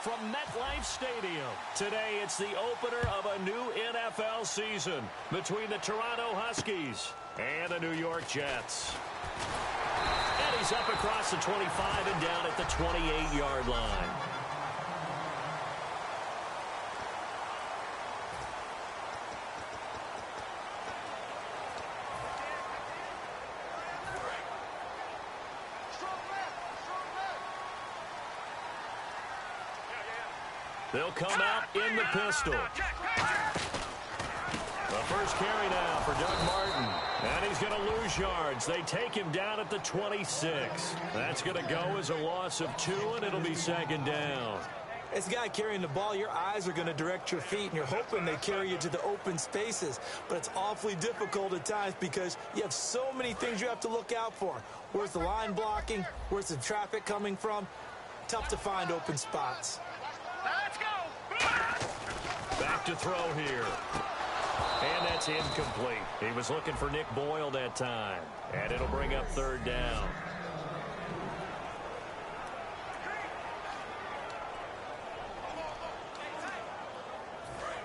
from MetLife Stadium. Today, it's the opener of a new NFL season between the Toronto Huskies and the New York Jets. And he's up across the 25 and down at the 28-yard line. They'll come out in the pistol. The first carry now for Doug Martin. And he's going to lose yards. They take him down at the 26. That's going to go as a loss of 2, and it'll be second down. As a guy carrying the ball, your eyes are going to direct your feet, and you're hoping they carry you to the open spaces. But it's awfully difficult at times because you have so many things you have to look out for. Where's the line blocking? Where's the traffic coming from? Tough to find open spots. Let's go! Back to throw here. And that's incomplete. He was looking for Nick Boyle that time. And it'll bring up third down.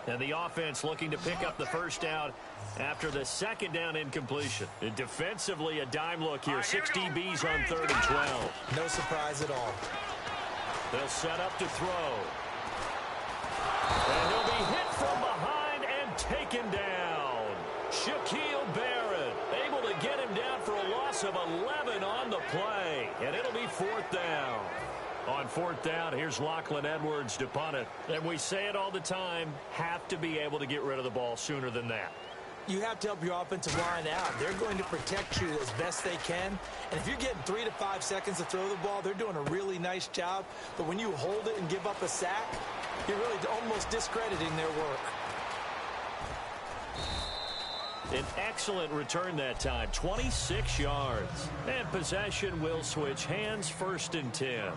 And the offense looking to pick up the first down after the second down incompletion. And defensively, a dime look here. 6 DBs on 3rd and 12. No surprise at all. They'll set up to throw. And he'll be hit from behind and taken down. Shaquille Barrett able to get him down for a loss of 11 on the play. And it'll be 4th down. On 4th down, here's Lachlan Edwards to punt it. And we say it all the time, have to be able to get rid of the ball sooner than that. You have to help your offensive line out. They're going to protect you as best they can. And if you're getting 3 to 5 seconds to throw the ball, they're doing a really nice job. But when you hold it and give up a sack, you're really almost discrediting their work. An excellent return that time, 26 yards. And possession will switch hands, 1st and 10.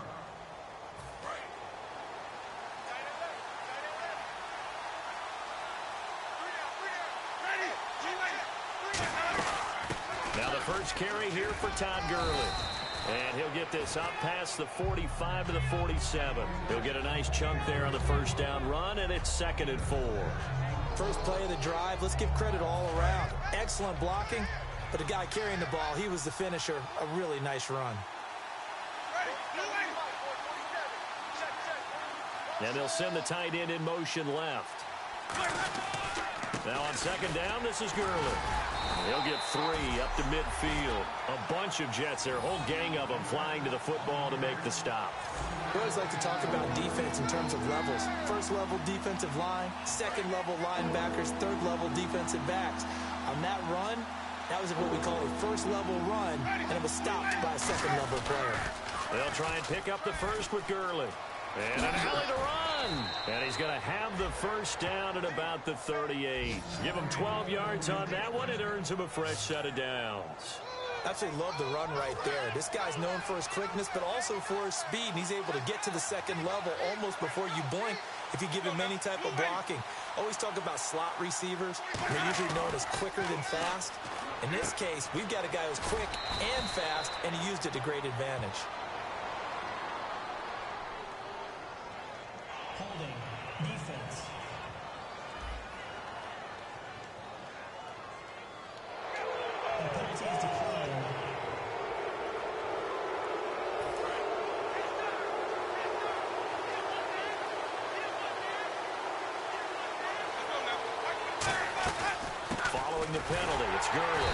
Now the first carry here for Todd Gurley. And he'll get this up past the 45 to the 47. He'll get a nice chunk there on the first down run, and it's 2nd and 4. First play of the drive, let's give credit all around. Excellent blocking, but the guy carrying the ball, he was the finisher. A really nice run. And they'll send the tight end in motion left. Now on 2nd down, this is Gurley. He'll get 3 up to midfield. A bunch of Jets there, a whole gang of them flying to the football to make the stop. We always like to talk about defense in terms of levels. 1st level defensive line, 2nd level linebackers, 3rd level defensive backs. On that run, that was what we call a 1st level run, and it was stopped by a 2nd level player. They'll try and pick up the first with Gurley. And an alley to run. And he's going to have the first down at about the 38. Give him 12 yards on that one. It earns him a fresh set of downs. Absolutely love the run right there. This guy's known for his quickness, but also for his speed. And he's able to get to the 2nd level almost before you blink if you give him any type of blocking. Always talk about slot receivers. They're usually known as quicker than fast. In this case, we've got a guy who's quick and fast, and he used it to great advantage. Holding defense. The penalty is declared. Following the penalty, it's Gurley.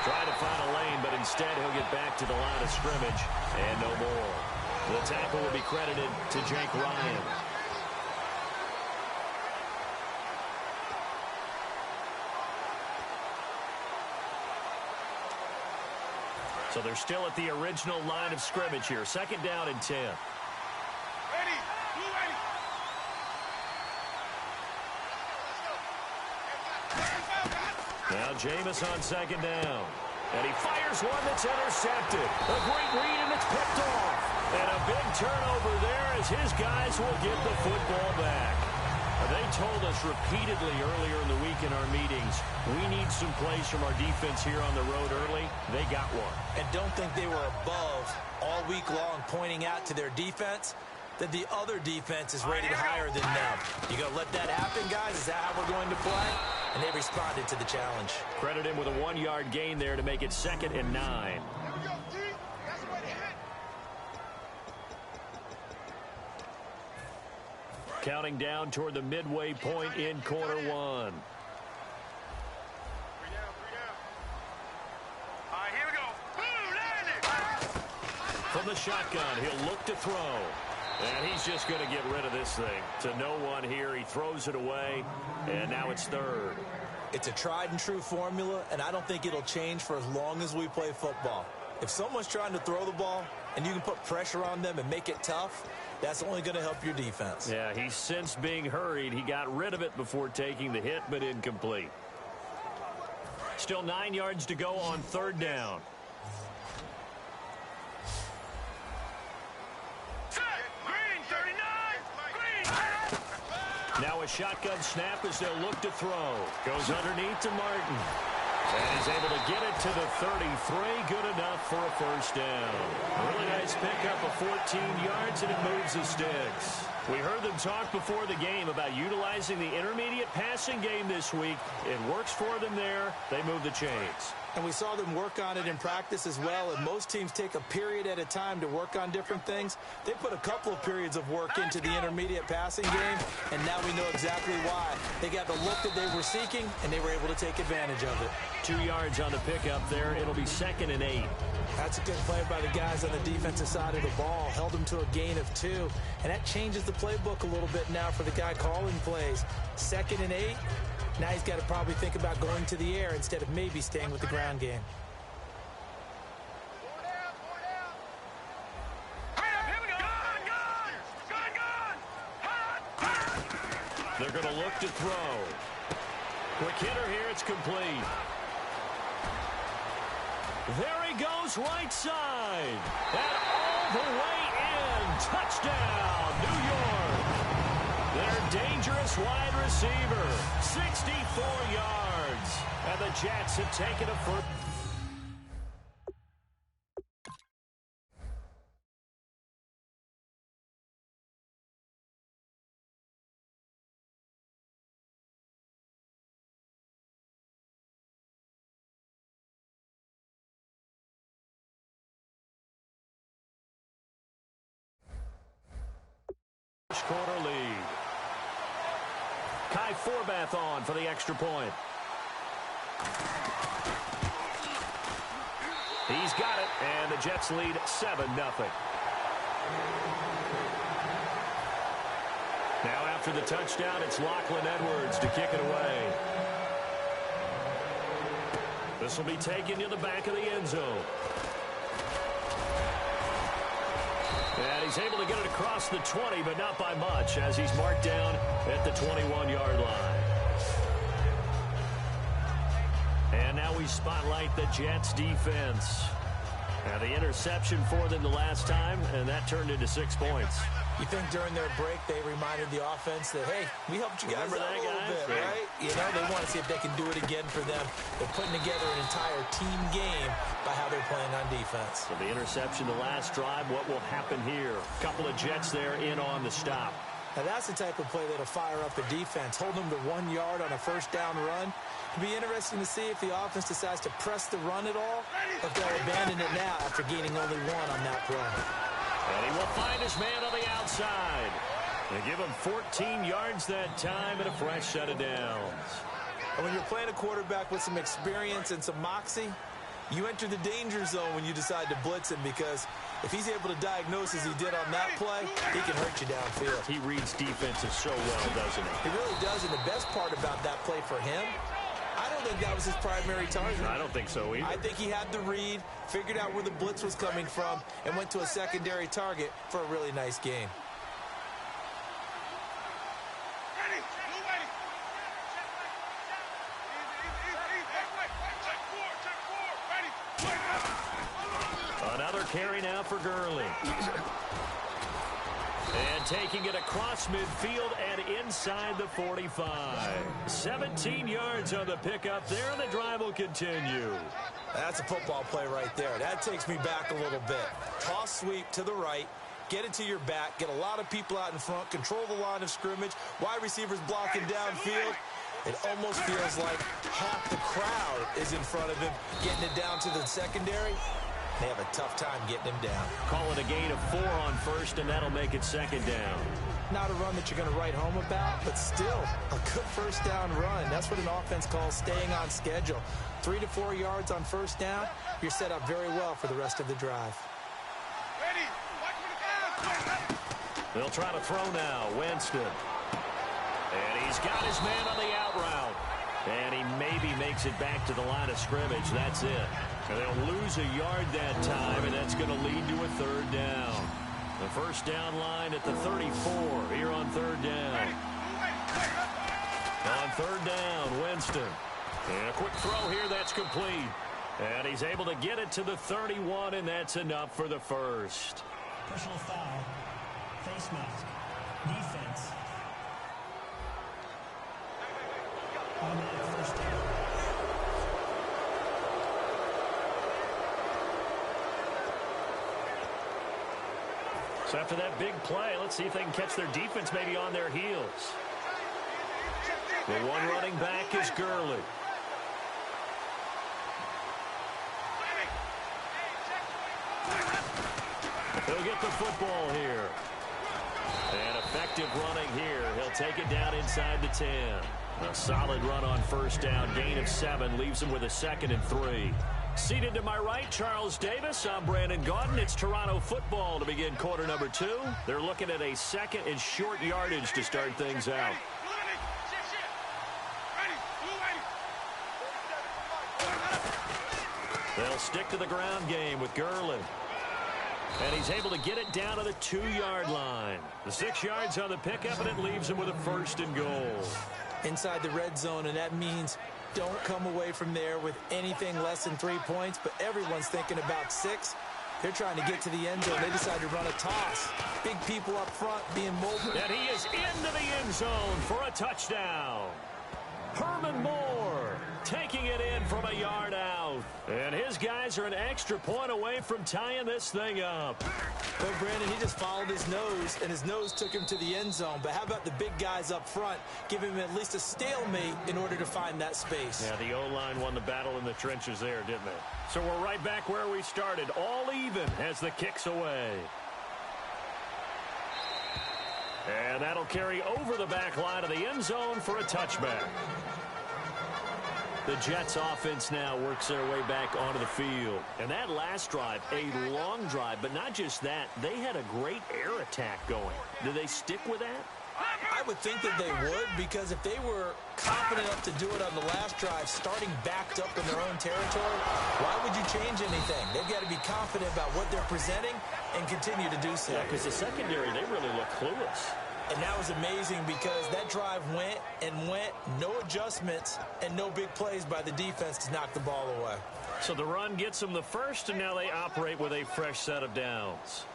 Trying to find a lane, but instead he'll get back to the line of scrimmage and no more. The tackle will be credited to Jake Ryan. So they're still at the original line of scrimmage here. 2nd down and 10. Now Jameis on 2nd down. And he fires one that's intercepted. A great read, and it's picked off. And a big turnover there as his guys will get the football back. They told us repeatedly earlier in the week in our meetings, we need some plays from our defense here on the road early. They got one. And don't think they were above all week long pointing out to their defense. that the other defense is rated higher than them. You going to let that happen, guys? Is that how we're going to play? And they responded to the challenge. Credit him with a 1-yard gain there to make it 2nd and 9. Counting down toward the midway point in quarter 1. 3 down. All right, here we go. Boom, from the shotgun, he'll look to throw. And he's just going to get rid of this thing. To no one here. He throws it away, and now it's 3rd. It's a tried-and-true formula, and I don't think it'll change for as long as we play football. If someone's trying to throw the ball and you can put pressure on them and make it tough, that's only going to help your defense. Yeah, he's since being hurried. He got rid of it before taking the hit, but incomplete. Still 9 yards to go on 3rd down. Now a shotgun snap as they'll look to throw. Goes underneath to Martin. And he's able to get it to the 33. Good enough for a 1st down. A really nice pickup of 14 yards, and it moves the sticks. We heard them talk before the game about utilizing the intermediate passing game this week. It works for them there. They move the chains. And we saw them work on it in practice as well, and most teams take a period at a time to work on different things. They put a couple of periods of work into the intermediate passing game, and now we know exactly why. They got the look that they were seeking, and they were able to take advantage of it. 2 yards on the pickup there. It'll be 2nd and 8. That's a good play by the guys on the defensive side of the ball. Held them to a gain of 2, and that changes the playbook a little bit now for the guy calling plays. 2nd and 8. Now he's got to probably think about going to the air instead of maybe staying with the ground game. They're going to look to throw. Quick hitter here. It's complete. There he goes right side. And all the way in. Touchdown, New York. Their dangerous wide receiver, 64 yards. And the Jets have taken a first. Quarter lead. Kai Forbath on for the extra point. He's got it, and the Jets lead 7-0. Now after the touchdown, it's Lachlan Edwards to kick it away. This will be taken to the back of the end zone. And he's able to get it across the 20, but not by much, as he's marked down at the 21-yard line. And now we spotlight the Jets defense. Now the interception for them the last time, and that turned into 6 points. You think during their break they reminded the offense that, hey, we helped you guys out a little bit, right? You know, they want to see if they can do it again for them. They're putting together an entire team game by how they're playing on defense. So the interception the last drive, what will happen here? A couple of Jets there in on the stop. Now that's the type of play that'll fire up the defense. Hold them to 1 yard on a 1st down run. It'll be interesting to see if the offense decides to press the run at all, or if they'll abandon it now after gaining only 1 on that play. And he will find his man on the outside. They give him 14 yards that time and a fresh set of downs. And when you're playing a quarterback with some experience and some moxie, you enter the danger zone when you decide to blitz him, because if he's able to diagnose as he did on that play, he can hurt you downfield. He reads defenses so well, doesn't he? He really does, and the best part about that play for him, I don't think that was his primary target. I don't think so either. I think he had the read, figured out where the blitz was coming from, and went to a secondary target for a really nice game. Another carry now for Gurley. And taking it across midfield and inside the 45. 17 yards on the pickup there, and the drive will continue. That's a football play right there. That takes me back a little bit. Toss sweep to the right. Get it to your back, get a lot of people out in front, control the line of scrimmage, wide receivers blocking downfield. It almost feels like half the crowd is in front of him, getting it down to the secondary. They have a tough time getting him down. Call it a gain of 4 on first, and that'll make it second down. Not a run that you're going to write home about, but still a good first down run. That's what an offense calls staying on schedule. 3 to 4 yards on first down, you're set up very well for the rest of the drive. They'll try to throw now. Winston. And he's got his man on the out route. And he maybe makes it back to the line of scrimmage. That's it. And they'll lose a yard that time, and that's going to lead to a third down. The first down line at the 34 here on third down. On third down, Winston. And a quick throw here that's complete. And he's able to get it to the 31, and that's enough for the first. Personal foul. Face mask. Defense. Automatic first down. So after that big play, let's see if they can catch their defense maybe on their heels. The one running back is Gurley. He'll get the football here. And effective running here. He'll take it down inside the 10. A solid run on first down. Gain of 7 leaves him with a 2nd and 3. Seated to my right, Charles Davis. I'm Brandon Gaudin. It's Toronto football to begin quarter number 2. They're looking at a 2nd and short yardage to start things out. They'll stick to the ground game with Gurley. And he's able to get it down to the 2-yard line. The 6 yards on the pickup, and it leaves him with a 1st and goal. Inside the red zone, and that means don't come away from there with anything less than 3 points, but everyone's thinking about 6. They're trying to get to the end zone. They decide to run a toss. Big people up front being mobile. And he is into the end zone for a touchdown. Herman Moore taking it in from a yard out. And his guys are an extra point away from tying this thing up. But Brandon, he just followed his nose, and his nose took him to the end zone. But how about the big guys up front, giving him at least a stalemate in order to find that space? Yeah, the O-line won the battle in the trenches there, didn't they? So we're right back where we started, all even as the kick's away. And that'll carry over the back line of the end zone for a touchback. The Jets offense now works their way back onto the field. And that last drive, a long drive, but not just that, they had a great air attack going. Do they stick with that? I would think that they would, because if they were confident enough to do it on the last drive, starting backed up in their own territory, why would you change anything? They've got to be confident about what they're presenting and continue to do so. Yeah, because the secondary, they really look clueless. And that was amazing because that drive went and went, no adjustments, and no big plays by the defense to knock the ball away. So the run gets them the first, and now they operate with a fresh set of downs.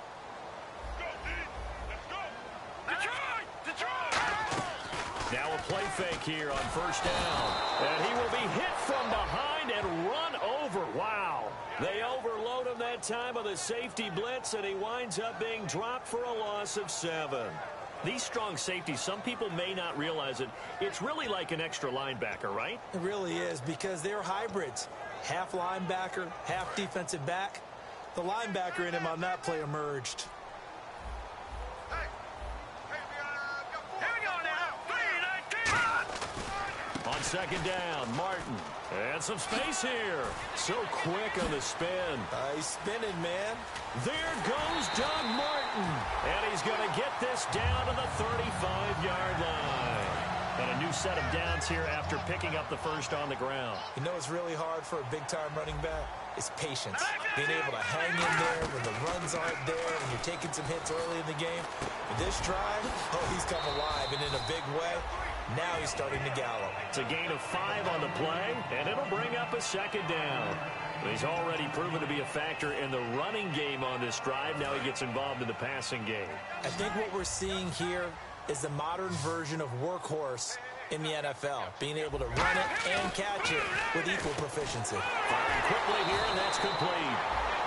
Now a play fake here on first down. And he will be hit from behind and run over. Wow. They overload him that time with a safety blitz, and he winds up being dropped for a loss of 7. These strong safeties, some people may not realize it. It's really like an extra linebacker, right? It really is, because they're hybrids. Half linebacker, half defensive back. The linebacker in him on that play emerged. On second down, Martin. And some space here. So quick on the spin. He's spinning, man. There goes Doug Martin. And he's going to get this down to the 35-yard line. And a new set of downs here after picking up the first on the ground. You know what's really hard for a big-time running back? It's patience. Being able to hang in there when the runs aren't there and you're taking some hits early in the game. But this drive, he's come alive and in a big way. Now he's starting to gallop. It's a gain of 5 on the play, and it'll bring up a second down. He's already proven to be a factor in the running game on this drive. Now he gets involved in the passing game. I think what we're seeing here is the modern version of workhorse in the NFL, being able to run it and catch it with equal proficiency. Firing quickly here, and that's complete.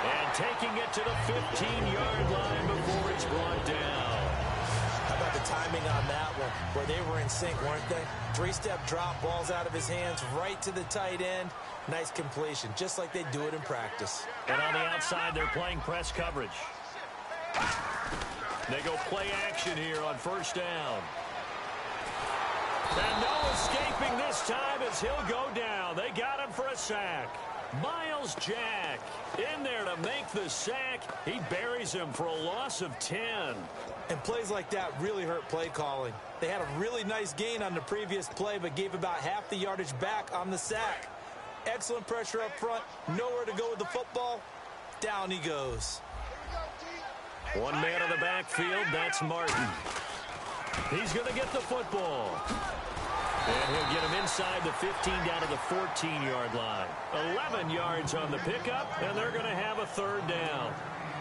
And taking it to the 15-yard line before it's brought down. How about the timing on that one, where they were in sync, weren't they? Three-step drop, balls out of his hands, right to the tight end. Nice completion, just like they do it in practice. And on the outside, they're playing press coverage. They go play action here on first down. And no escaping this time as he'll go down. They got him for a sack. Miles Jack in there to make the sack. He buries him for a loss of 10. And plays like that really hurt play calling. They had a really nice gain on the previous play, but gave about half the yardage back on the sack. Excellent pressure up front. Nowhere to go with the football. Down he goes. One man in the backfield. That's Martin. He's going to get the football. And he'll get him inside the 15 down to the 14-yard line. 11 yards on the pickup, and they're going to have a third down.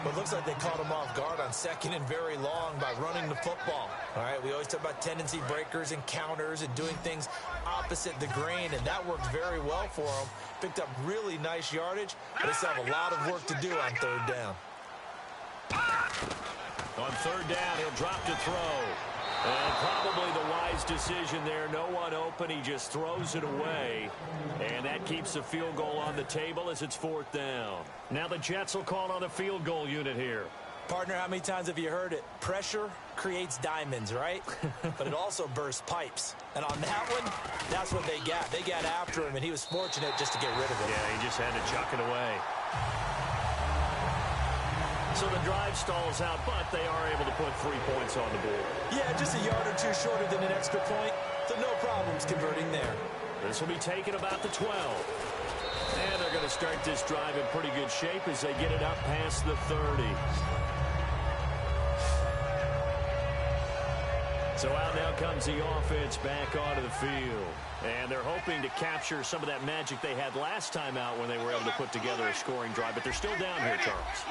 But it looks like they caught him off guard on second and very long by running the football. All right, we always talk about tendency breakers and counters and doing things opposite the grain, and that worked very well for him. Picked up really nice yardage, but they still have a lot of work to do on third down. On third down, he'll drop to throw. And probably the wise decision there. No one open. He just throws it away. And that keeps the field goal on the table as it's fourth down. Now the Jets will call on a field goal unit here. Partner, how many times have you heard it? Pressure creates diamonds, right? But it also bursts pipes. And on that one, that's what they got. They got after him, and he was fortunate just to get rid of it. Yeah, he just had to chuck it away. So the drive stalls out, but they are able to put 3 points on the board. Yeah, just a yard or two shorter than an extra point, so no problems converting there. This will be taken about the 12. And they're going to start this drive in pretty good shape as they get it up past the 30. So out now comes the offense back onto the field. And they're hoping to capture some of that magic they had last time out when they were able to put together a scoring drive. But they're still down here, Charles.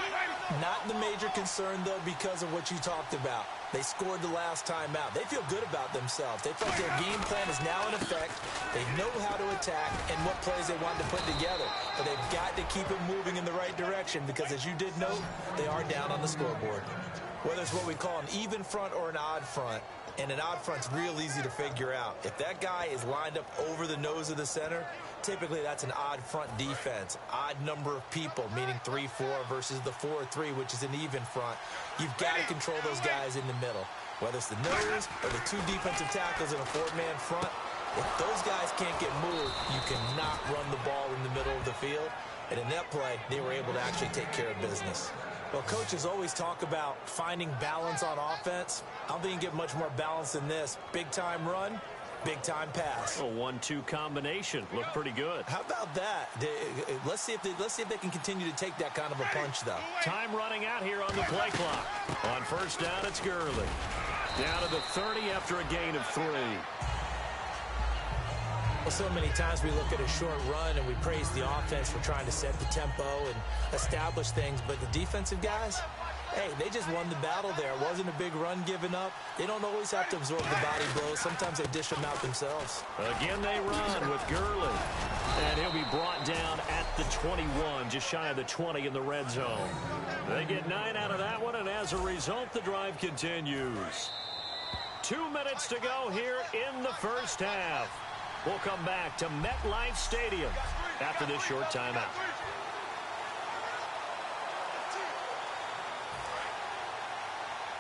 Not the major concern, though, because of what you talked about. They scored the last time out. They feel good about themselves. They feel like their game plan is now in effect. They know how to attack and what plays they want to put together. But they've got to keep it moving in the right direction because, as you did note, they are down on the scoreboard. Whether it's what we call an even front or an odd front, and an odd front's real easy to figure out. If that guy is lined up over the nose of the center, typically that's an odd front defense. Odd number of people, meaning 3-4 versus the 4-3, which is an even front. You've got to control those guys in the middle. Whether it's the nose or the two defensive tackles in a four-man front, if those guys can't get moved, you cannot run the ball in the middle of the field. And in that play, they were able to actually take care of business. Well, coaches always talk about finding balance on offense. I don't think you can get much more balance than this. Big-time run, big-time pass. A 1-2 combination. Looked pretty good. How about that? Let's see if they can continue to take that kind of a punch, though. Time running out here on the play clock. On first down, it's Gurley. Down to the 30 after a gain of 3. Well, so many times we look at a short run and we praise the offense for trying to set the tempo and establish things, but the defensive guys, hey, they just won the battle there. It wasn't a big run given up. They don't always have to absorb the body blows. Sometimes they dish them out themselves. Again, they run with Gurley. And he'll be brought down at the 21, just shy of the 20 in the red zone. They get 9 out of that one, and as a result, the drive continues. 2 minutes to go here in the first half. We'll come back to MetLife Stadium after this short timeout.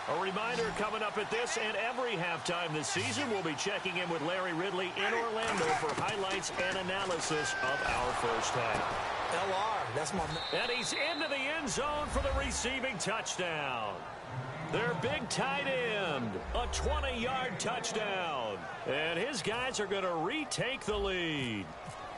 A reminder coming up at this and every halftime this season, we'll be checking in with Larry Ridley in Orlando for highlights and analysis of our first half. LR, that's my... And he's into the end zone for the receiving touchdown. Their big tight end, a 20-yard touchdown. And his guys are going to retake the lead.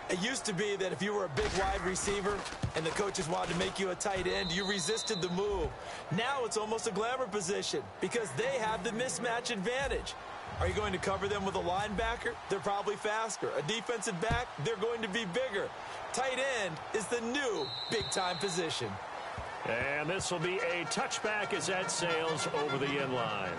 It used to be that if you were a big wide receiver and the coaches wanted to make you a tight end, you resisted the move. Now it's almost a glamour position because they have the mismatch advantage. Are you going to cover them with a linebacker? They're probably faster. A defensive back? They're going to be bigger. Tight end is the new big-time position. And this will be a touchback as that sails over the end line.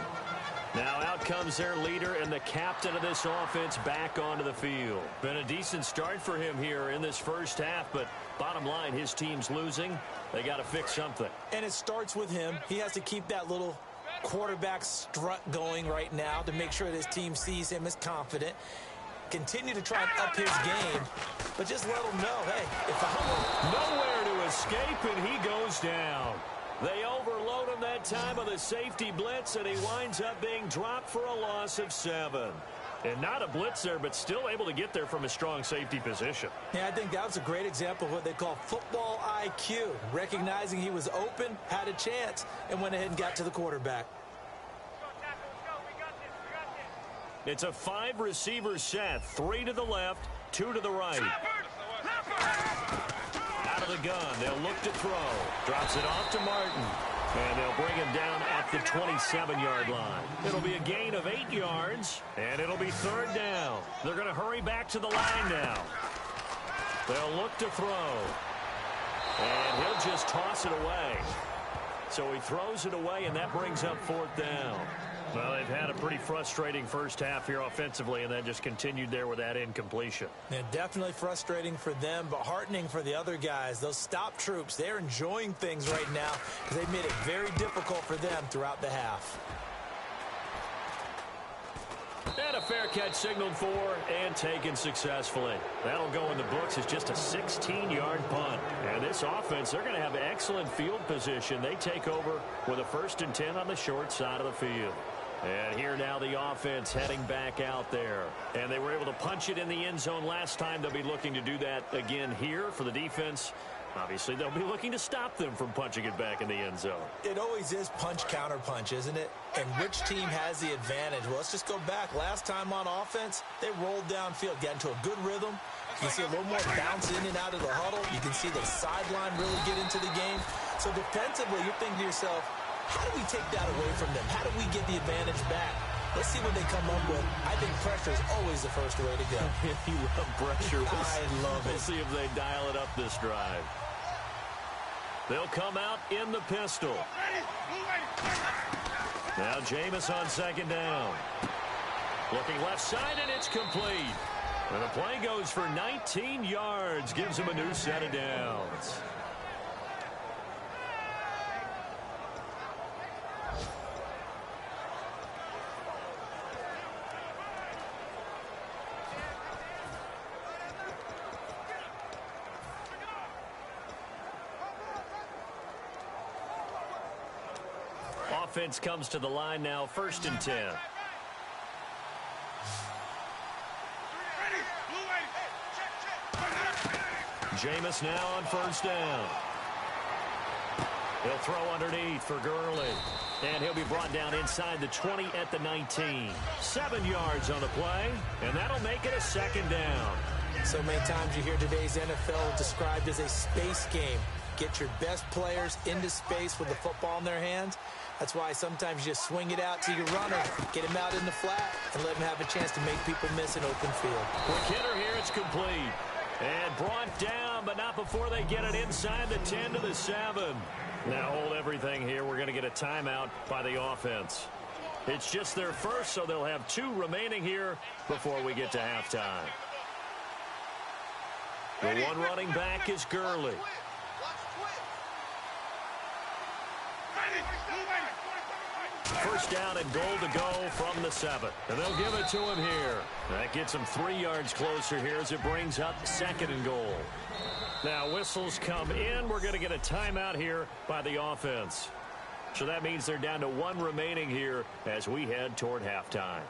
Now out comes their leader and the captain of this offense back onto the field. Been a decent start for him here in this first half, but bottom line, his team's losing. They got to fix something. And it starts with him. He has to keep that little quarterback strut going right now to make sure that his team sees him as confident. Continue to try and up his game, but just let him know, hey, if I nowhere to escape, and he goes down. They overload him that time with a safety blitz, and he winds up being dropped for a loss of 7. And not a blitzer, but still able to get there from a strong safety position. Yeah, I think that was a great example of what they call football IQ. Recognizing he was open, had a chance, and went ahead and got to the quarterback. It's a 5-receiver set. 3 to the left, 2 to the right. Out of the gun, they'll look to throw. Drops it off to Martin. And they'll bring him down at the 27-yard line. It'll be a gain of 8 yards, and it'll be 3rd down. They're going to hurry back to the line now. They'll look to throw. And he'll just toss it away. So he throws it away, and that brings up 4th down. Well, they've had a pretty frustrating first half here offensively, and then just continued there with that incompletion. Yeah, definitely frustrating for them, but heartening for the other guys. Those stop troops, they're enjoying things right now because they've made it very difficult for them throughout the half. And a fair catch signaled for and taken successfully. That'll go in the books as just a 16-yard punt. And this offense, they're going to have excellent field position. They take over with a 1st and 10 on the short side of the field. And here now the offense heading back out there. And they were able to punch it in the end zone last time. They'll be looking to do that again here for the defense. Obviously, they'll be looking to stop them from punching it back in the end zone. It always is punch-counter-punch, isn't it? And which team has the advantage? Well, let's just go back. Last time on offense, they rolled downfield, got into a good rhythm. You can see a little more bounce in and out of the huddle. You can see the sideline really get into the game. So defensively, you're thinking to yourself, how do we take that away from them? How do we get the advantage back? Let's see what they come up with. I think pressure is always the first way to go. You love pressure. I love it. We'll see if they dial it up this drive. They'll come out in the pistol. Now Jameis on 2nd down. Looking left side, and it's complete. And the play goes for 19 yards. Gives him a new set of downs. Offense comes to the line now, 1st and 10. Jameis now on 1st down. He'll throw underneath for Gurley. And he'll be brought down inside the 20 at the 19. 7 yards on the play, and that'll make it a 2nd down. So many times you hear today's NFL described as a space game. Get your best players into space with the football in their hands. That's why sometimes you just swing it out to your runner, get him out in the flat, and let him have a chance to make people miss an open field. Quick hitter here, it's complete. And brought down, but not before they get it inside the 10 to the 7. Now hold everything here. We're going to get a timeout by the offense. It's just their first, so they'll have 2 remaining here before we get to halftime. The one running back is Gurley. First down and goal to go from the 7. And they'll give it to him here. That gets him 3 yards closer here as it brings up 2nd and goal. Now whistles come in. We're going to get a timeout here by the offense. So that means they're down to 1 remaining here as we head toward halftime.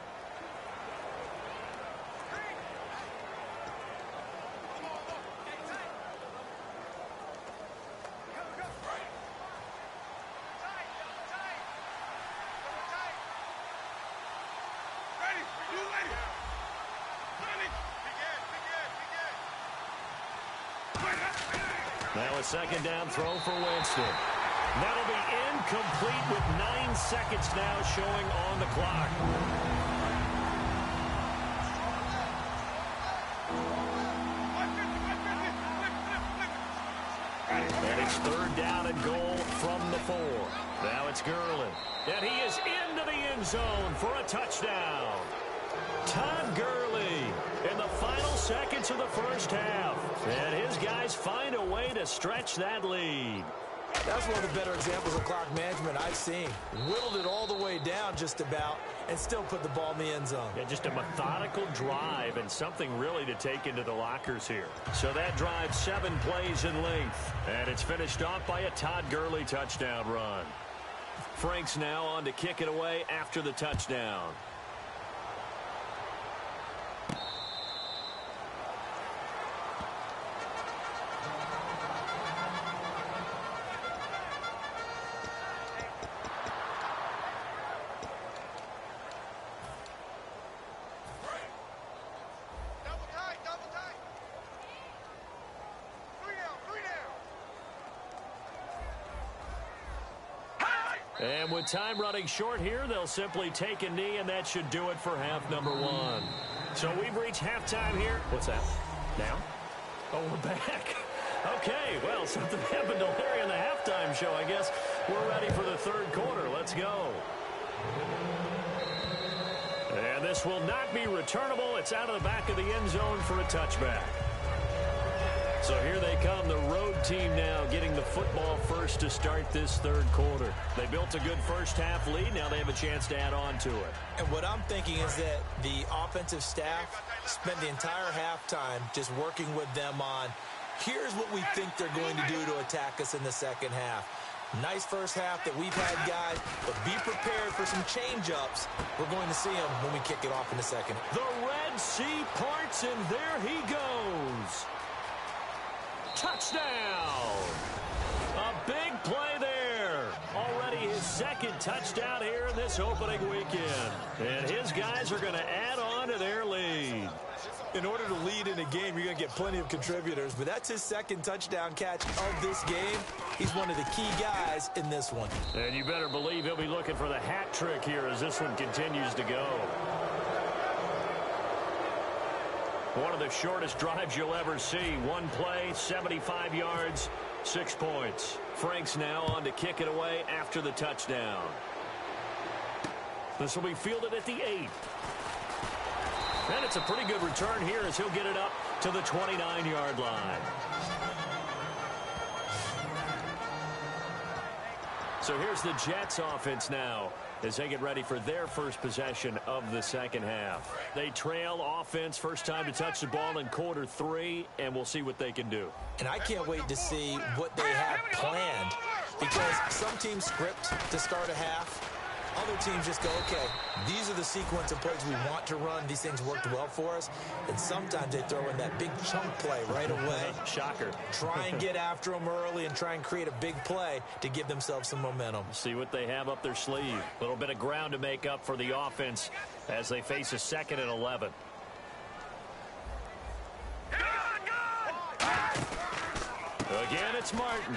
Now a 2nd down throw for Winston. That'll be incomplete with 9 seconds now showing on the clock. And he It's third down and goal from the 4. Now it's Gurley. And he is into the end zone for a touchdown. Todd Gurley in the final seconds of the first half. And his guys find a way to stretch that lead. That's one of the better examples of clock management I've seen. Whittled it all the way down just about and still put the ball in the end zone. Yeah, just a methodical drive and something really to take into the lockers here. So that drive 7 plays in length. And it's finished off by a Todd Gurley touchdown run. Frank's now on to kick it away after the touchdown. And with time running short here, they'll simply take a knee, and that should do it for half number 1. So we've reached halftime here. What's that? Now? Oh, we're back. Okay, well, something happened to Larry in the halftime show, I guess. We're ready for the third quarter. Let's go. And this will not be returnable. It's out of the back of the end zone for a touchback. So here they come, the road team now getting the football first to start this third quarter. They built a good first half lead. Now they have a chance to add on to it. And what I'm thinking is that the offensive staff spent the entire halftime just working with them on, here's what we think they're going to do to attack us in the second half. Nice first half that we've had, guys, but be prepared for some change-ups. We're going to see them when we kick it off in the second. The Red Sea parts, and there he goes. Touchdown! A big play there. Already his second touchdown here in this opening weekend. And his guys are going to add on to their lead. In order to lead in a game, you're going to get plenty of contributors, but that's his second touchdown catch of this game. He's one of the key guys in this one. And you better believe he'll be looking for the hat trick here as this one continues to go. One of the shortest drives you'll ever see. One play, 75 yards, 6 points. Frank's now on to kick it away after the touchdown. This will be fielded at the 8. And it's a pretty good return here as he'll get it up to the 29-yard line. So here's the Jets offense now as they get ready for their first possession of the second half. They trail offense, first time to touch the ball in quarter 3, and we'll see what they can do. And I can't wait to see what they have planned, because some teams script to start a half. Other teams just go, okay, these are the sequence of plays we want to run. These things worked well for us. And sometimes they throw in that big chunk play right away. Shocker. Try and get after them early and try and create a big play to give themselves some momentum. See what they have up their sleeve. A little bit of ground to make up for the offense as they face a 2nd and 11. Again, it's Martin.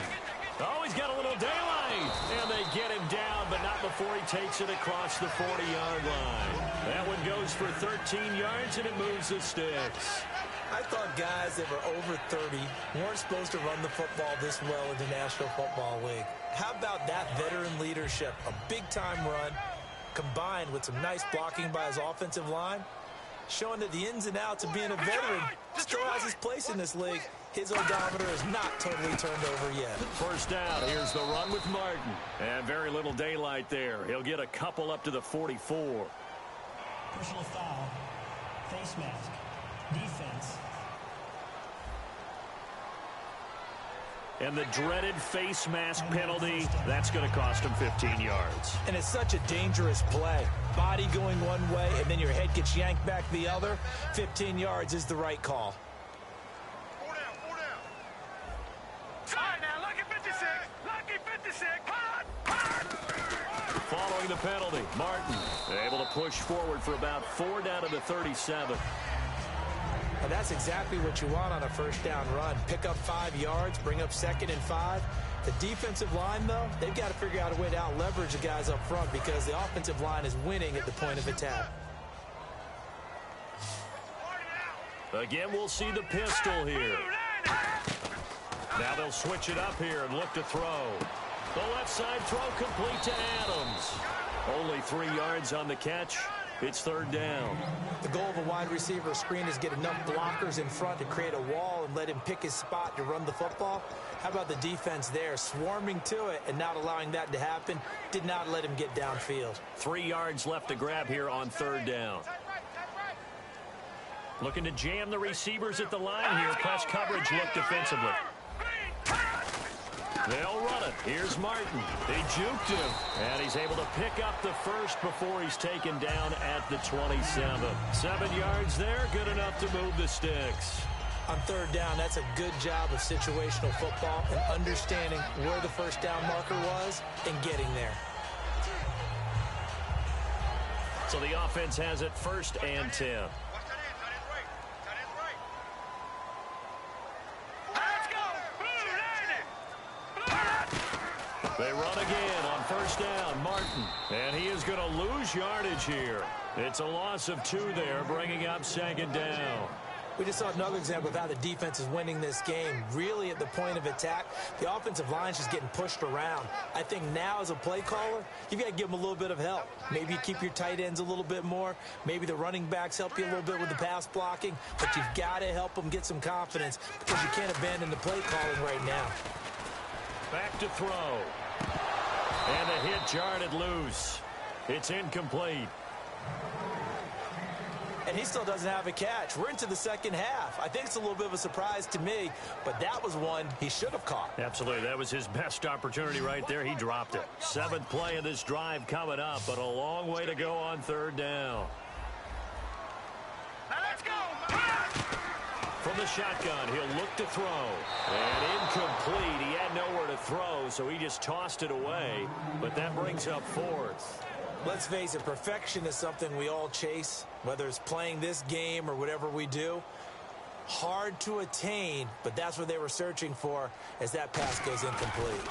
Oh, he's got a little daylight. And they get him down, but not before he takes it across the 40-yard line. That one goes for 13 yards, and it moves the sticks. I thought guys that were over 30 weren't supposed to run the football this well in the National Football League. How about that veteran leadership? A big-time run combined with some nice blocking by his offensive line, showing that the ins and outs of being a veteran still has his place in this league. His odometer is not totally turned over yet. First down. Here's the run with Martin. And very little daylight there. He'll get a couple up to the 44. Personal foul. Face mask. Defense. And the dreaded face mask penalty, that's going to cost him 15 yards. And it's such a dangerous play. Body going one way, and then your head gets yanked back the other. 15 yards is the right call. 4 down, 4 down. All right, now, lucky 56. Lucky 56. Following the penalty, Martin able to push forward for about 4 down to the 37. And that's exactly what you want on a first down run. Pick up 5 yards, bring up 2nd and 5. The defensive line, though, they've got to figure out a way to out-leverage the guys up front because the offensive line is winning at the point of attack. Again, we'll see the pistol here. Now they'll switch it up here and look to throw. The left side throw complete to Adams. Only 3 yards on the catch. It's third down. The goal of a wide receiver screen is get enough blockers in front to create a wall and let him pick his spot to run the football. How about the defense there, swarming to it and not allowing that to happen? Did not let him get downfield. 3 yards left to grab here on third down. Looking to jam the receivers at the line here. Press coverage look defensively. They'll run it. Here's Martin. They juked him. And he's able to pick up the first before he's taken down at the 27. 7 yards there. Good enough to move the sticks. On third down, that's a good job of situational football and understanding where the first down marker was and getting there. So the offense has it 1st and 10. They run again on first down. Martin. And he is going to lose yardage here. It's a loss of 2 there, bringing up 2nd down. We just saw another example of how the defense is winning this game. Really at the point of attack, the offensive line's just getting pushed around. I think now as a play caller, you've got to give them a little bit of help. Maybe you keep your tight ends a little bit more. Maybe the running backs help you a little bit with the pass blocking. But you've got to help them get some confidence because you can't abandon the play calling right now. Back to throw. And the hit jarred loose. It's incomplete. And he still doesn't have a catch. We're into the second half. I think it's a little bit of a surprise to me, but that was one he should have caught. Absolutely. That was his best opportunity right there. He dropped it. 7th play of this drive coming up, but a long way to go on third down. Now let's go. From the shotgun, he'll look to throw. And incomplete. He had nowhere to throw, so he just tossed it away. But that brings up 4th. Let's face it, perfection is something we all chase, whether it's playing this game or whatever we do. Hard to attain, but that's what they were searching for as that pass goes incomplete.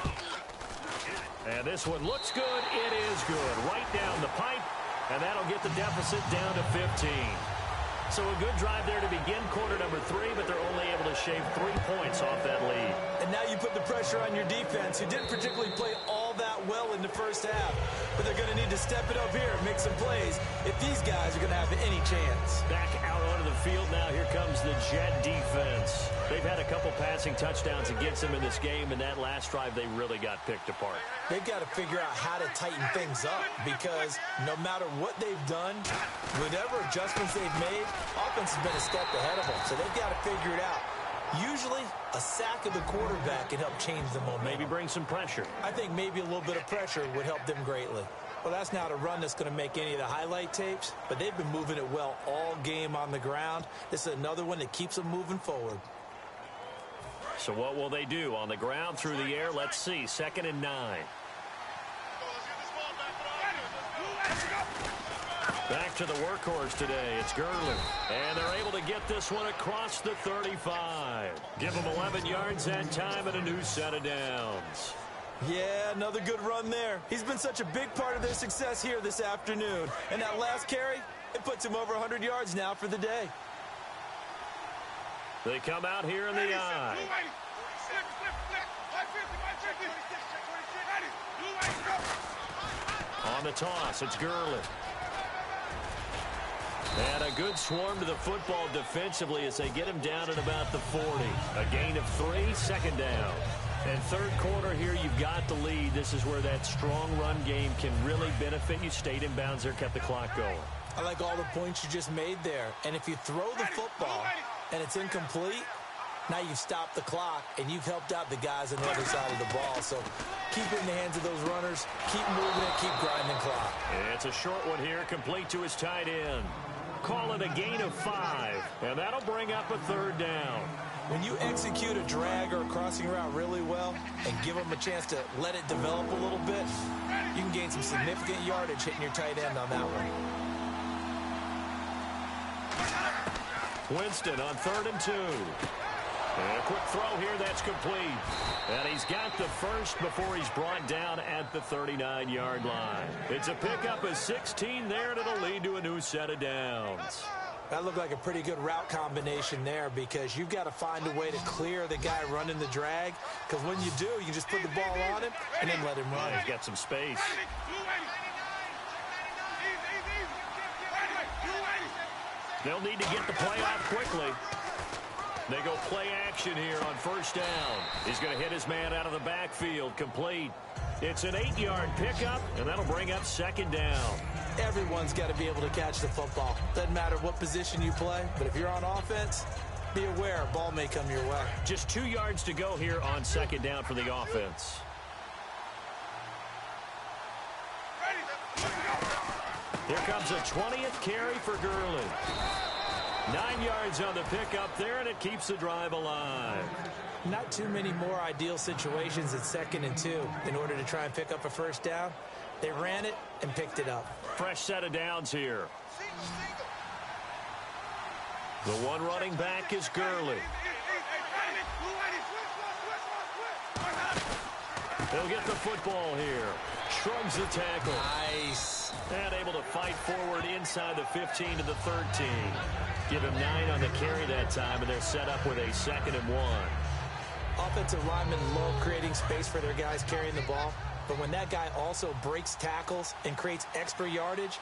And this one looks good. It is good. Right down the pipe, and that'll get the deficit down to 15. So a good drive there to begin quarter number 3, but they're only able to shave 3 points off that lead. And now you put the pressure on your defense, who didn't particularly play all that well in the first half. But they're going to need to step it up here and make some plays if these guys are going to have any chance. Back out onto the field now. Here comes the Jet defense. They've had a couple passing touchdowns against them in this game, and that last drive they really got picked apart. They've got to figure out how to tighten things up because no matter what they've done, whatever adjustments they've made, offense has been a step ahead of them. So they've got to figure it out. Usually, a sack of the quarterback can help change the momentum. Maybe bring some pressure. I think maybe a little bit of pressure would help them greatly. Well, that's not a run that's going to make any of the highlight tapes, but they've been moving it well all game on the ground. This is another one that keeps them moving forward. So what will they do? On the ground, through the air, let's see. 2nd and 9. Back to the workhorse today. It's Gurley. And they're able to get this one across the 35. Give them 11 yards that time and a new set of downs. Yeah, another good run there. He's been such a big part of their success here this afternoon. And that last carry, it puts him over 100 yards now for the day. They come out here in the eye. On the toss, it's Gurley. And a good swarm to the football defensively as they get him down at about the 40. A gain of 3, 2nd down. And third quarter here, you've got the lead. This is where that strong run game can really benefit you. Stayed in bounds there, kept the clock going. I like all the points you just made there. And if you throw the football and it's incomplete, now you've stopped the clock and you've helped out the guys on the other side of the ball. So keep it in the hands of those runners. Keep moving it. Keep grinding clock. It's a short one here, complete to his tight end. Call it a gain of 5, and that'll bring up a 3rd down. When you execute a drag or a crossing route really well and give them a chance to let it develop a little bit, you can gain some significant yardage hitting your tight end on that one. Winston on 3rd and 2. And a quick throw here, that's complete. And he's got the first before he's brought down at the 39-yard line. It's a pickup of 16 there, and it'll lead to a new set of downs. That looked like a pretty good route combination there because you've got to find a way to clear the guy running the drag, because when you do, you can just put the ball on him and then let him run. He's got some space. They'll need to get the play off quickly. They go play action here on first down. He's going to hit his man out of the backfield, complete. It's an 8-yard pickup, and that'll bring up second down. Everyone's got to be able to catch the football. Doesn't matter what position you play, but if you're on offense, be aware, ball may come your way. Just 2 yards to go here on second down for the offense. Here comes a 20th carry for Gurley. 9 yards on the pickup there, and it keeps the drive alive. Not too many more ideal situations at 2nd and 2 in order to try and pick up a first down. They ran it and picked it up. Fresh set of downs here. The one running back is Gurley. He'll get the football here. Shrugs the tackle. Nice. And able to fight forward inside the 15 to the 13. Give him 9 on the carry that time, and they're set up with a 2nd and 1. Offensive linemen love creating space for their guys carrying the ball, but when that guy also breaks tackles and creates extra yardage,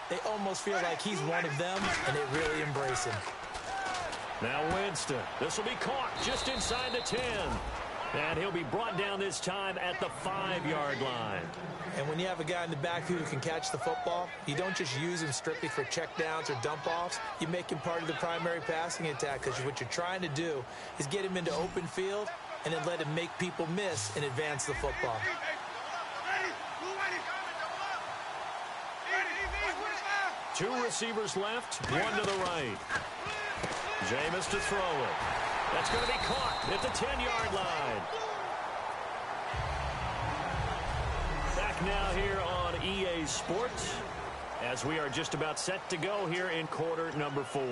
they almost feel like he's one of them, and they really embrace him. Now Winston. This will be caught just inside the 10. And he'll be brought down this time at the 5-yard line. And when you have a guy in the backfield who can catch the football, you don't just use him strictly for checkdowns or dump-offs. You make him part of the primary passing attack, because what you're trying to do is get him into open field and then let him make people miss and advance the football. Two receivers left, one to the right. Jameis to throw it. That's going to be caught at the 10-yard line. Back now here on EA Sports as we are just about set to go here in quarter number 4.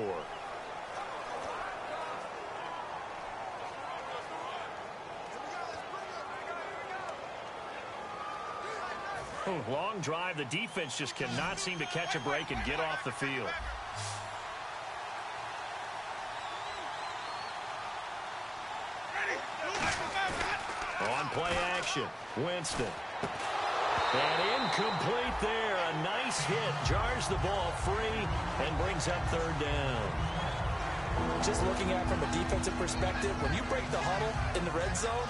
Long drive. The defense just cannot seem to catch a break and get off the field. On play action, Winston. And incomplete there. A nice hit. Jars the ball free and brings up 3rd down. Just looking at it from a defensive perspective, when you break the huddle in the red zone,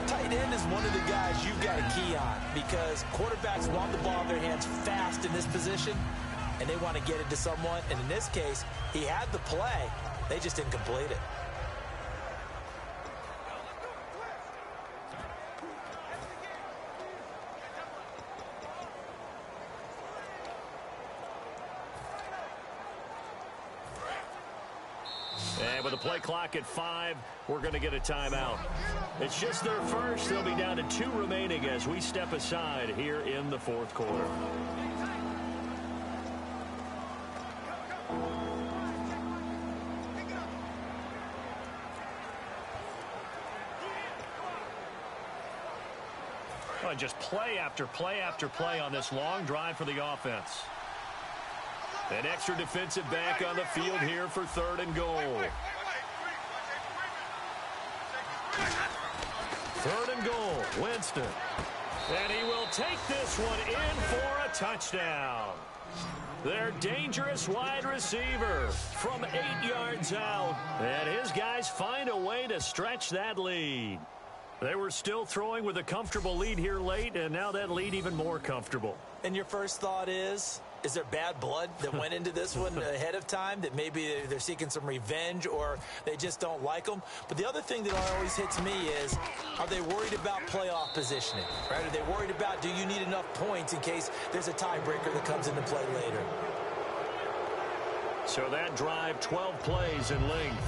tight end is one of the guys you've got to key on, because quarterbacks want the ball in their hands fast in this position, and they want to get it to someone. And in this case, he had the play. They just didn't complete it. And with the play clock at 5, we're going to get a timeout. It's just their first. They'll be down to 2 remaining as we step aside here in the 4th quarter. Oh, just play after play after play on this long drive for the offense. An extra defensive back on the field here for 3rd and goal. 3rd and goal, Winston. And he will take this one in for a touchdown. Their dangerous wide receiver from 8 yards out. And his guys find a way to stretch that lead. They were still throwing with a comfortable lead here late, and now that lead even more comfortable. And your first thought is there bad blood that went into this one ahead of time, that maybe they're seeking some revenge or they just don't like them? But the other thing that always hits me is, are they worried about playoff positioning? Right? Are they worried about, do you need enough points in case there's a tiebreaker that comes into play later? So that drive, 12 plays in length.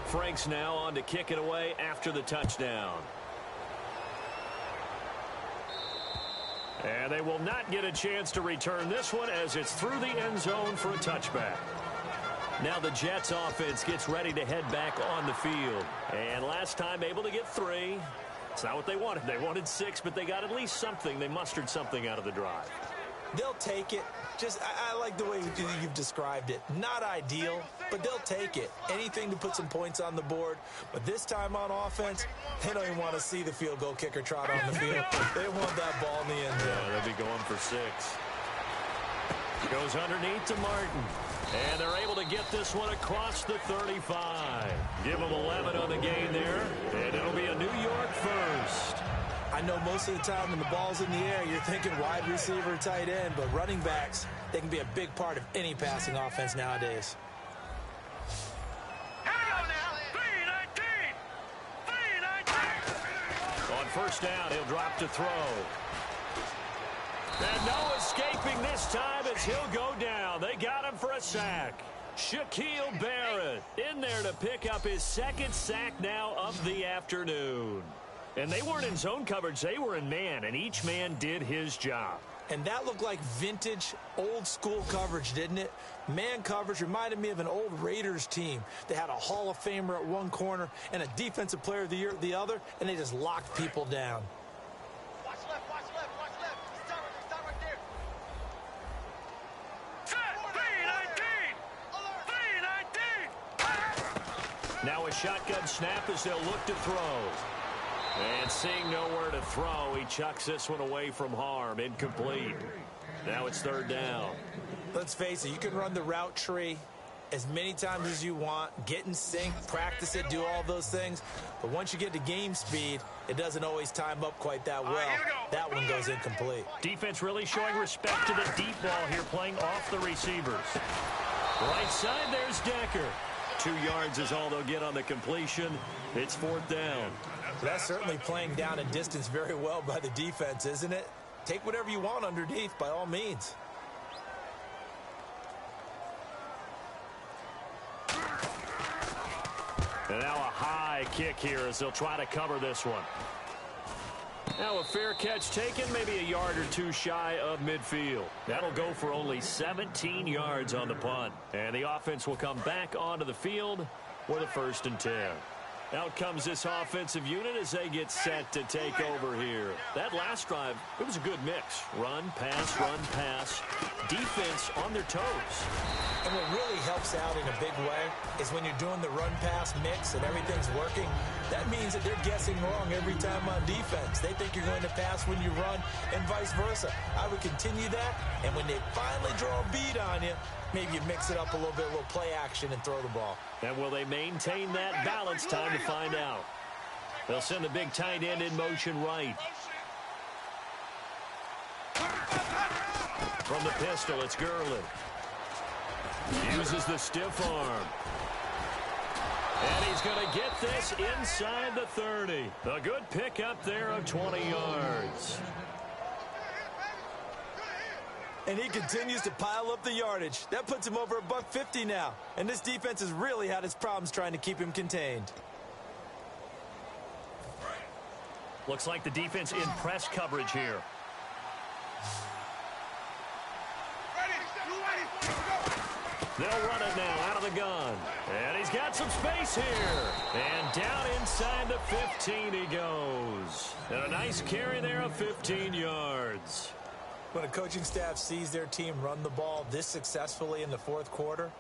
Franks now on to kick it away after the touchdown. And they will not get a chance to return this one as it's through the end zone for a touchback. Now the Jets offense gets ready to head back on the field. And last time able to get 3. It's not what they wanted. They wanted 6, but they got at least something. They mustered something out of the drive. They'll take it. I like the way you've described it. Not ideal, but they'll take it. Anything to put some points on the board. But this time on offense, they don't even want to see the field goal kicker trot on the field. They want that ball in the end zone. Yeah, they'll be going for 6. Goes underneath to Martin. And they're able to get this one across the 35. Give them 11 on the gain there. And it'll be a New York first. I know most of the time when the ball's in the air, you're thinking wide receiver, tight end, but running backs, they can be a big part of any passing offense nowadays. Here we go now. 3-19. On first down, he'll drop to throw. And no escaping this time as he'll go down. They got him for a sack. Shaquille Barrett in there to pick up his 2nd sack now of the afternoon. And they weren't in zone coverage. They were in man, and each man did his job. And that looked like vintage, old-school coverage, didn't it? Man coverage reminded me of an old Raiders team. They had a Hall of Famer at one corner and a Defensive Player of the Year at the other, and they just locked people down. Watch left, watch left, watch left. Stop right there. Set. 3-19. 3-19. Now a shotgun snap as they'll look to throw. And seeing nowhere to throw, he chucks this one away from harm. Incomplete. Now it's 3rd down. Let's face it, you can run the route tree as many times as you want, get in sync, practice it, do all those things. But once you get to game speed, it doesn't always time up quite that well. That one goes incomplete. Defense really showing respect to the deep ball here, playing off the receivers. Right side, there's Decker. 2 yards is all they'll get on the completion. It's 4th down. That's certainly playing down a distance very well by the defense, isn't it? Take whatever you want underneath, by all means. And now a high kick here as they'll try to cover this one. Now a fair catch taken, maybe a yard or 2 shy of midfield. That'll go for only 17 yards on the punt. And the offense will come back onto the field for the 1st and 10. Out comes this offensive unit as they get set to take over here. That last drive, it was a good mix. Run, pass, defense on their toes. And what really helps out in a big way is when you're doing the run-pass mix and everything's working, that means that they're guessing wrong every time on defense. They think you're going to pass when you run and vice versa. I would continue that, and when they finally draw a bead on you, maybe you mix it up a little bit, a little play action, and throw the ball. And will they maintain that balance? Time to find out. They'll send the big tight end in motion right. From the pistol, it's Gurley. Uses the stiff arm. And he's going to get this inside the 30. A good pickup there of 20 yards. And he continues to pile up the yardage. That puts him over $150 now. And this defense has really had its problems trying to keep him contained. Looks like the defense in press coverage here. They'll run it now out of the gun. And he's got some space here. And down inside the 15 he goes. And a nice carry there of 15 yards. When a coaching staff sees their team run the ball this successfully in the 4th quarter,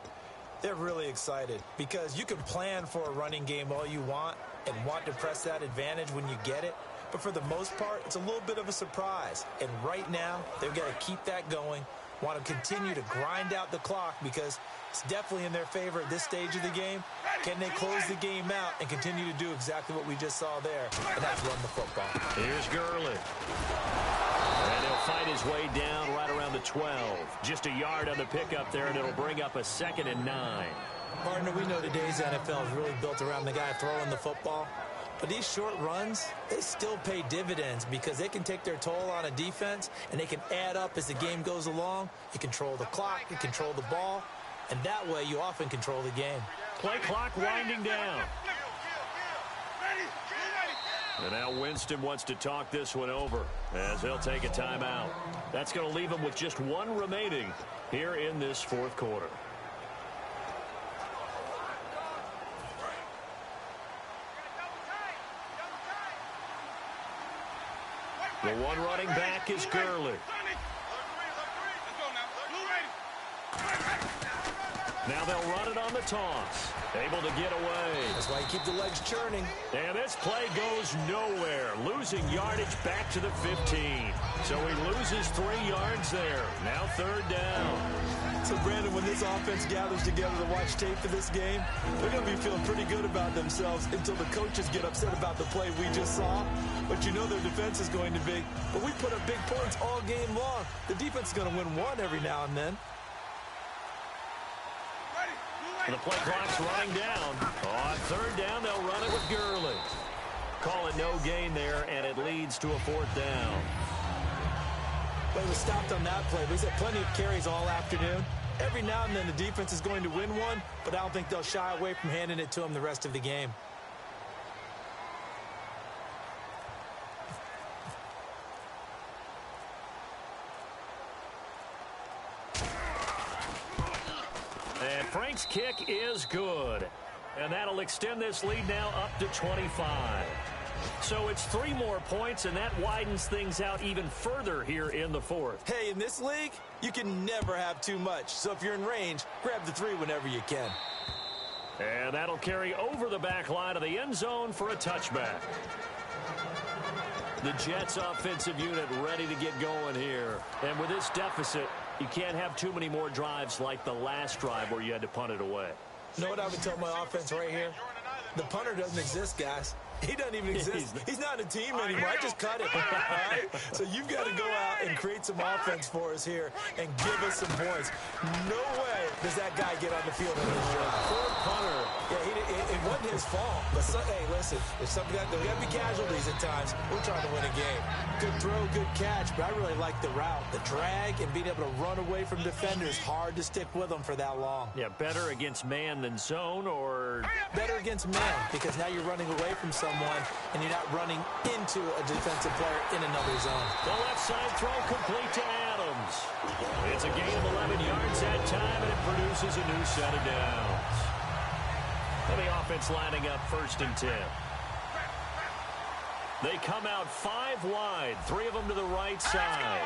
they're really excited because you can plan for a running game all you want and want to press that advantage when you get it. But for the most part, it's a little bit of a surprise. And right now, they've got to keep that going, want to continue to grind out the clock because it's definitely in their favor at this stage of the game. Can they close the game out and continue to do exactly what we just saw there, and that's run the football? Here's Gurley. And he'll fight his way down right around the 12. Just a yard on the pickup there, and it'll bring up a 2nd and 9. Partner, we know today's NFL is really built around the guy throwing the football. But these short runs, they still pay dividends because they can take their toll on a defense, and they can add up as the game goes along. You control the clock, you control the ball, and that way you often control the game. Play clock winding down. And now Winston wants to talk this one over as he'll take a timeout. That's going to leave him with just 1 remaining here in this 4th quarter. The one running back is Gurley. Now they'll run it on the toss. Able to get away. That's why you keep the legs churning. And this play goes nowhere. Losing yardage back to the 15. So he loses 3 yards there. Now 3rd down. So, Brandon, when this offense gathers together to watch tape for this game, they're going to be feeling pretty good about themselves until the coaches get upset about the play we just saw. But you know their defense is going to be. But we put up big points all game long. The defense is going to win one every now and then. The play clock's running down. On 3rd down, they'll run it with Gurley. Call it no gain there, and it leads to a 4th down. Well, he was stopped on that play, but he's had plenty of carries all afternoon. Every now and then the defense is going to win one, but I don't think they'll shy away from handing it to him the rest of the game. And Frank's kick is good. And that'll extend this lead now up to 25. So it's 3 more points, and that widens things out even further here in the 4th. Hey, in this league, you can never have too much. So if you're in range, grab the 3 whenever you can. And that'll carry over the back line of the end zone for a touchback. The Jets offensive unit ready to get going here. And with this deficit, you can't have too many more drives like the last drive where you had to punt it away. You know what I would tell my offense right here? The punter doesn't exist, guys. He doesn't even exist. He's not a team anymore. I just cut him. All right? So you've got to go out and create some offense for us here and give us some points. No way does that guy get on the field in this drive. Poor punter. Yeah, it wasn't his fault. But, hey, listen, if something there got to be casualties at times. We're trying to win a game. Good throw, good catch, but I really like the route. The drag and being able to run away from defenders. Hard to stick with them for that long. Yeah, better against man than zone, or better against man, because now you're running away from someone and you're not running into a defensive player in another zone. The left side throw complete to Adams. It's a gain of 11 yards that time, and it produces a new set of downs. And the offense lining up 1st and 10. They come out 5 wide, 3 of them to the right side.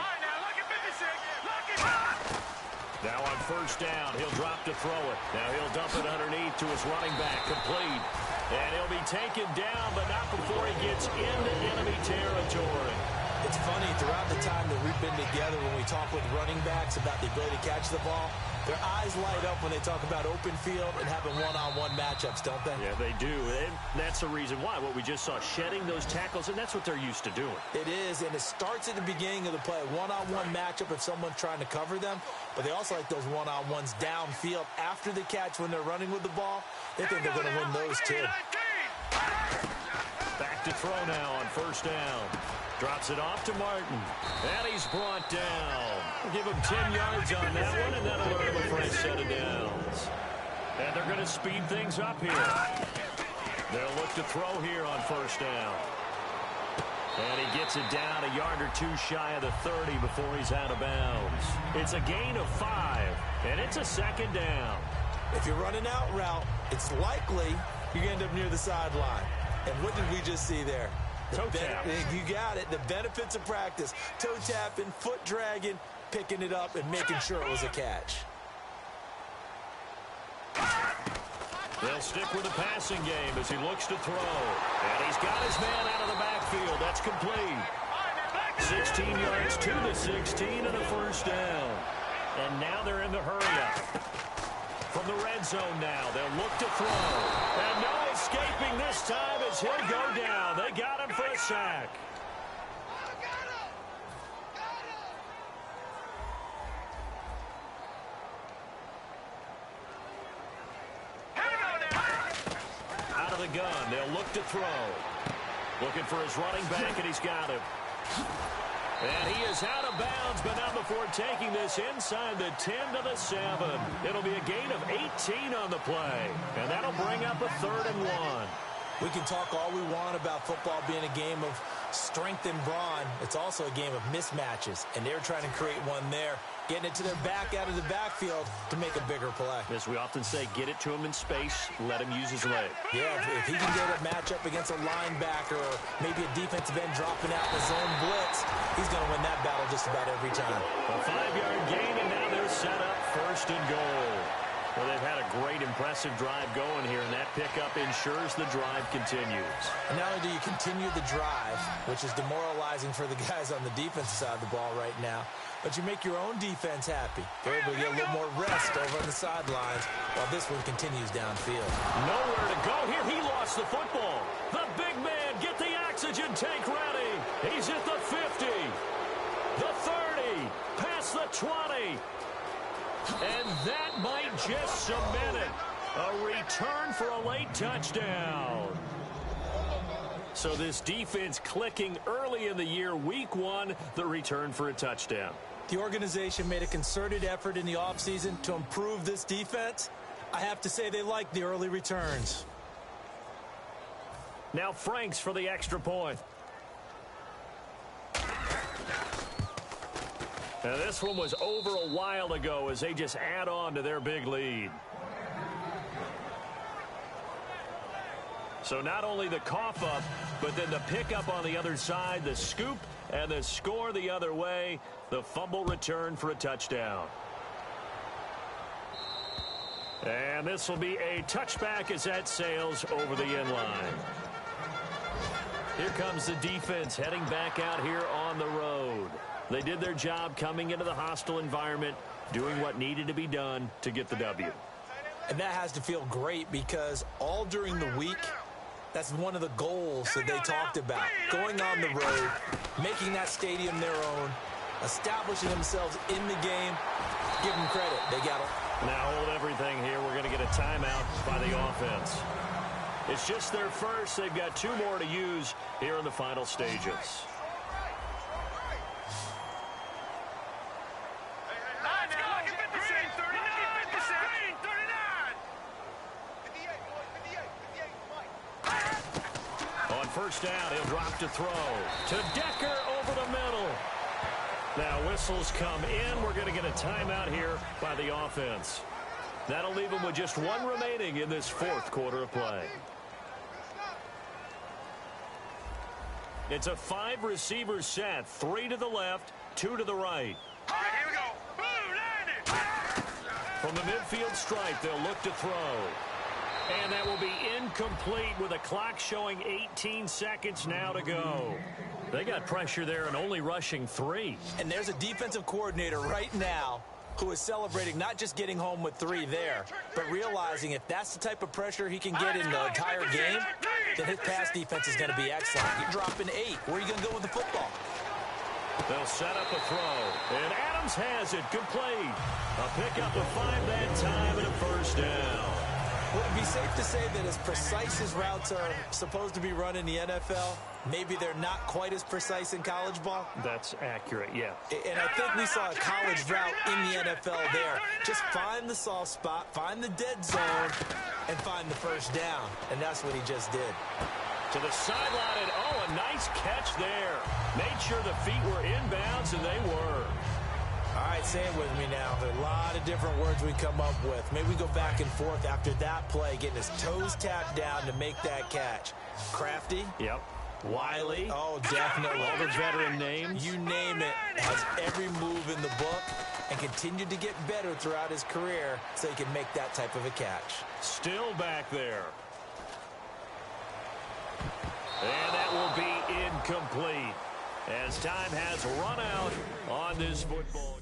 Now on 1st down, he'll drop to throw it. Now he'll dump it underneath to his running back, complete. And he'll be taken down, but not before he gets into enemy territory. It's funny, throughout the time that we've been together, when we talk with running backs about the ability to catch the ball, their eyes light up when they talk about open field and having one-on-one matchups, don't they? Yeah, they do. And that's the reason why. What we just saw, shedding those tackles, and that's what they're used to doing. It is, and it starts at the beginning of the play. One-on-one matchup if someone's trying to cover them, but they also like those one-on-ones downfield after the catch when they're running with the ball. They think they're going to win those too. Back to throw now on 1st down. Drops it off to Martin. And he's brought down. Give him 10 yards on that one, and that'll earn him a fresh set of downs. And they're going to speed things up here. They'll look to throw here on 1st down. And he gets it down a yard or 2 shy of the 30 before he's out of bounds. It's a gain of 5, and it's a 2nd down. If you're running out route, it's likely you're going to end up near the sideline. And what did we just see there? Toe tap. You got it. The benefits of practice. Toe tapping, foot dragging, picking it up, and making sure it was a catch. They'll stick with the passing game as he looks to throw. And he's got his man out of the backfield. That's complete. 16 yards to the 16 and a 1st down. And now they're in the hurry-up. From the red zone now, they'll look to throw. And no escaping this time as he'll go down. They got him for a sack. Out of the gun, they'll look to throw. Looking for his running back, and he's got him. And he is out of bounds, but not before taking this inside the 10 to the 7. It'll be a gain of 18 on the play, and that'll bring up a 3rd and 1. We can talk all we want about football being a game of strength and brawn. It's also a game of mismatches, and they're trying to create one there, getting it to their back out of the backfield to make a bigger play. As we often say, get it to him in space, let him use his leg. Yeah, if he can get a matchup against a linebacker or maybe a defensive end dropping out the zone blitz, he's going to win that battle just about every time. A 5-yard gain, and now they're set up 1st and goal. Well, they've had a great, impressive drive going here, and that pickup ensures the drive continues. And not only do you continue the drive, which is demoralizing for the guys on the defensive side of the ball right now, but you make your own defense happy. They're able to get a little more rest over on the sidelines while this one continues downfield. Nowhere to go here. He lost the football. The big man, get the oxygen tank ready. He's at the 50, the 30, past the 20. And that might just cement it. A return for a late touchdown. So this defense clicking early in the year, week one, the return for a touchdown. The organization made a concerted effort in the offseason to improve this defense. I have to say they like the early returns. Now Franks for the extra point. Now this one was over a while ago as they just add on to their big lead. So not only the cough up, but then the pickup on the other side, the scoop, and the score the other way. The fumble return for a touchdown. And this will be a touchback as that sails over the end line. Here comes the defense heading back out here on the road. They did their job coming into the hostile environment, doing what needed to be done to get the W. And that has to feel great because all during the week, that's one of the goals that they talked about. Going on the road, making that stadium their own, establishing themselves in the game. Give them credit. They got it. Now hold everything here. We're going to get a timeout by the offense. It's just their first. They've got 2 more to use here in the final stages. First down, he'll drop to throw. To Decker over the middle. Now whistles come in. We're going to get a timeout here by the offense. That'll leave them with just 1 remaining in this 4th quarter of play. It's a 5-receiver set. 3 to the left, 2 to the right. All right, here we go. Boom, landed. From the midfield stripe, they'll look to throw. And that will be incomplete with a clock showing 18 seconds now to go. They got pressure there and only rushing 3. And there's a defensive coordinator right now who is celebrating not just getting home with 3 there, but realizing if that's the type of pressure he can get in the entire game, then his pass defense is going to be excellent. You're dropping 8. Where are you going to go with the football? They'll set up a throw. And Adams has it complete. A pickup of 5 that time and a first down. Would it be safe to say that as precise as routes are supposed to be run in the NFL, maybe they're not quite as precise in college ball? That's accurate, yeah. And I think we saw a college route in the NFL there. Just find the soft spot, find the dead zone, and find the first down. And that's what he just did. To the sideline, and oh, a nice catch there. Made sure the feet were inbounds, and they were. All right, say it with me now. There are a lot of different words we come up with. Maybe we go back and forth after that play, getting his toes tapped down to make that catch. Crafty. Yep. Wiley. Oh, definitely. All the veteran names. You name it. Has every move in the book and continued to get better throughout his career so he can make that type of a catch. Still back there. And that will be incomplete as time has run out on this football.